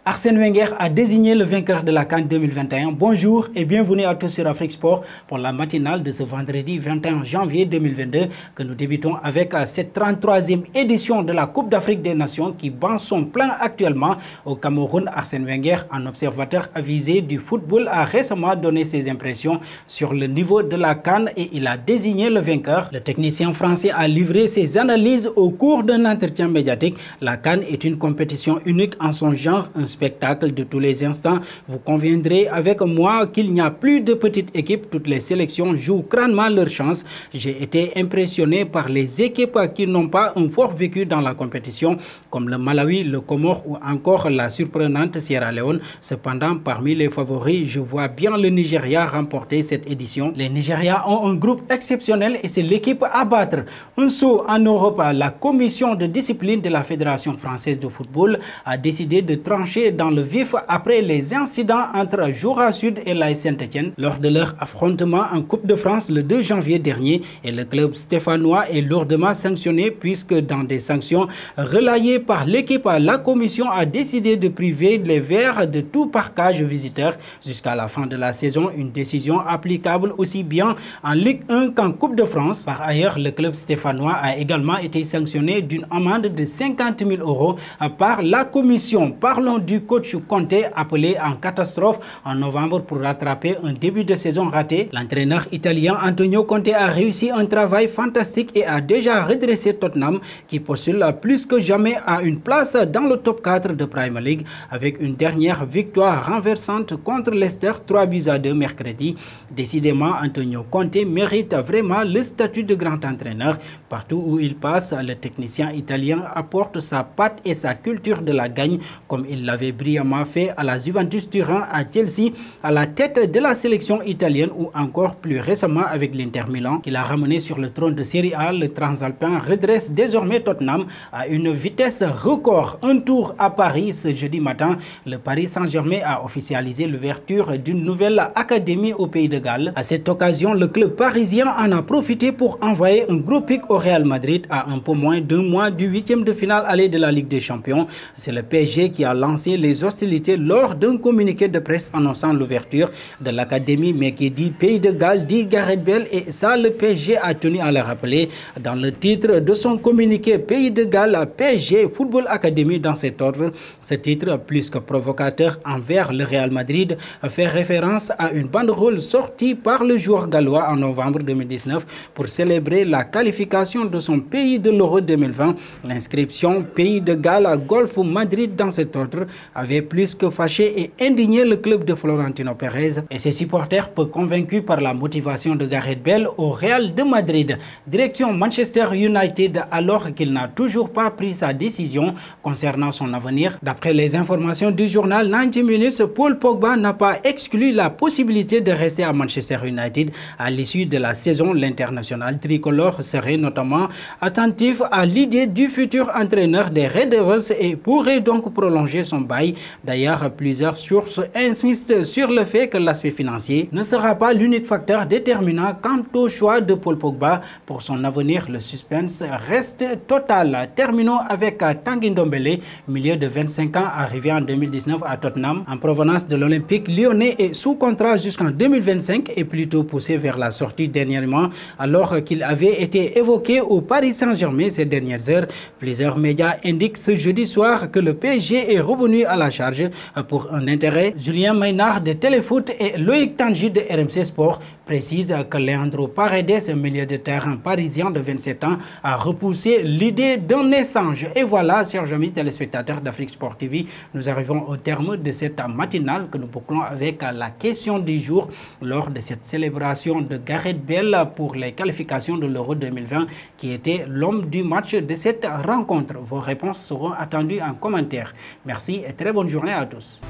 Arsène Wenger a désigné le vainqueur de la CAN 2021. Bonjour et bienvenue à tous sur Afrique Sport pour la matinale de ce vendredi 21 janvier 2022 que nous débutons avec cette 33e édition de la Coupe d'Afrique des Nations qui bat son plein actuellement au Cameroun. Arsène Wenger, un observateur avisé du football, a récemment donné ses impressions sur le niveau de la CAN et il a désigné le vainqueur. Le technicien français a livré ses analyses au cours d'un entretien médiatique. La CAN est une compétition unique en son genre, un spectacle de tous les instants. Vous conviendrez avec moi qu'il n'y a plus de petites équipes. Toutes les sélections jouent crânement leur chance. J'ai été impressionné par les équipes qui n'ont pas un fort vécu dans la compétition, comme le Malawi, le Comore ou encore la surprenante Sierra Leone. Cependant, parmi les favoris, je vois bien le Nigeria remporter cette édition. Les Nigérians ont un groupe exceptionnel et c'est l'équipe à battre. Un saut en Europe, la commission de discipline de la Fédération française de football a décidé de trancher dans le vif après les incidents entre Jura Sud et l'AS Saint-Etienne lors de leur affrontement en Coupe de France le 2 janvier dernier. Et le club stéphanois est lourdement sanctionné puisque dans des sanctions relayées par l'équipe, la commission a décidé de priver les Verts de tout parquage visiteur jusqu'à la fin de la saison. Une décision applicable aussi bien en Ligue 1 qu'en Coupe de France. Par ailleurs, le club stéphanois a également été sanctionné d'une amende de 50 000 € par la commission. Parlons du coach Conte appelé en catastrophe en novembre pour rattraper un début de saison raté. L'entraîneur italien Antonio Conte a réussi un travail fantastique et a déjà redressé Tottenham qui postule plus que jamais à une place dans le top 4 de Premier League avec une dernière victoire renversante contre Leicester 3-2 mercredi. Décidément, Antonio Conte mérite vraiment le statut de grand entraîneur. Partout où il passe, le technicien italien apporte sa patte et sa culture de la gagne comme il l'avait brillamment fait à la Juventus Turin, à Chelsea, à la tête de la sélection italienne ou encore plus récemment avec l'Inter Milan qu'il a ramené sur le trône de Serie A. Le transalpin redresse désormais Tottenham à une vitesse record. Un tour à Paris ce jeudi matin, le Paris Saint-Germain a officialisé l'ouverture d'une nouvelle académie au Pays de Galles. À cette occasion, le club parisien en a profité pour envoyer un gros pic au Real Madrid à un peu moins d'un mois du 8e de finale aller de la Ligue des Champions. C'est le PSG qui a lancé les hostilités lors d'un communiqué de presse annonçant l'ouverture de l'académie, mais qui dit Pays de Galles dit Gareth Bale et ça le PSG a tenu à le rappeler dans le titre de son communiqué. Pays de Galles, PSG Football Academy dans cet ordre. Ce titre plus que provocateur envers le Real Madrid fait référence à une banderole sortie par le joueur gallois en novembre 2019 pour célébrer la qualification de son pays de l'Euro 2020. L'inscription Pays de Galles Golf Madrid dans cet ordre avait plus que fâché et indigné le club de Florentino Pérez et ses supporters peu convaincus par la motivation de Gareth Bale au Real de Madrid. Direction Manchester United alors qu'il n'a toujours pas pris sa décision concernant son avenir. D'après les informations du journal 90 Minutes, Paul Pogba n'a pas exclu la possibilité de rester à Manchester United à l'issue de la saison. L'international tricolore serait notamment attentif à l'idée du futur entraîneur des Red Devils et pourrait donc prolonger son bail. D'ailleurs, plusieurs sources insistent sur le fait que l'aspect financier ne sera pas l'unique facteur déterminant quant au choix de Paul Pogba pour son avenir. Le suspense reste total. Terminons avec Tanguy Ndombele, milieu de 25 ans arrivé en 2019 à Tottenham en provenance de l'Olympique lyonnais et sous contrat jusqu'en 2025 et plutôt poussé vers la sortie dernièrement alors qu'il avait été évoqué au Paris Saint-Germain ces dernières heures. Plusieurs médias indiquent ce jeudi soir que le PSG est revenu à la charge pour un intérêt. Julien Maynard de Téléfoot et Loïc Tanguy de RMC Sport précisent que Leandro Paredes, milieu de terrain parisien de 27 ans, a repoussé l'idée d'un échange. Et voilà, chers amis téléspectateurs d'Afrique Sport TV, nous arrivons au terme de cette matinale que nous bouclons avec la question du jour lors de cette célébration de Gareth Bale pour les qualifications de l'Euro 2020 qui était l'homme du match de cette rencontre. Vos réponses seront attendues en commentaire. Merci et très bonne journée à tous.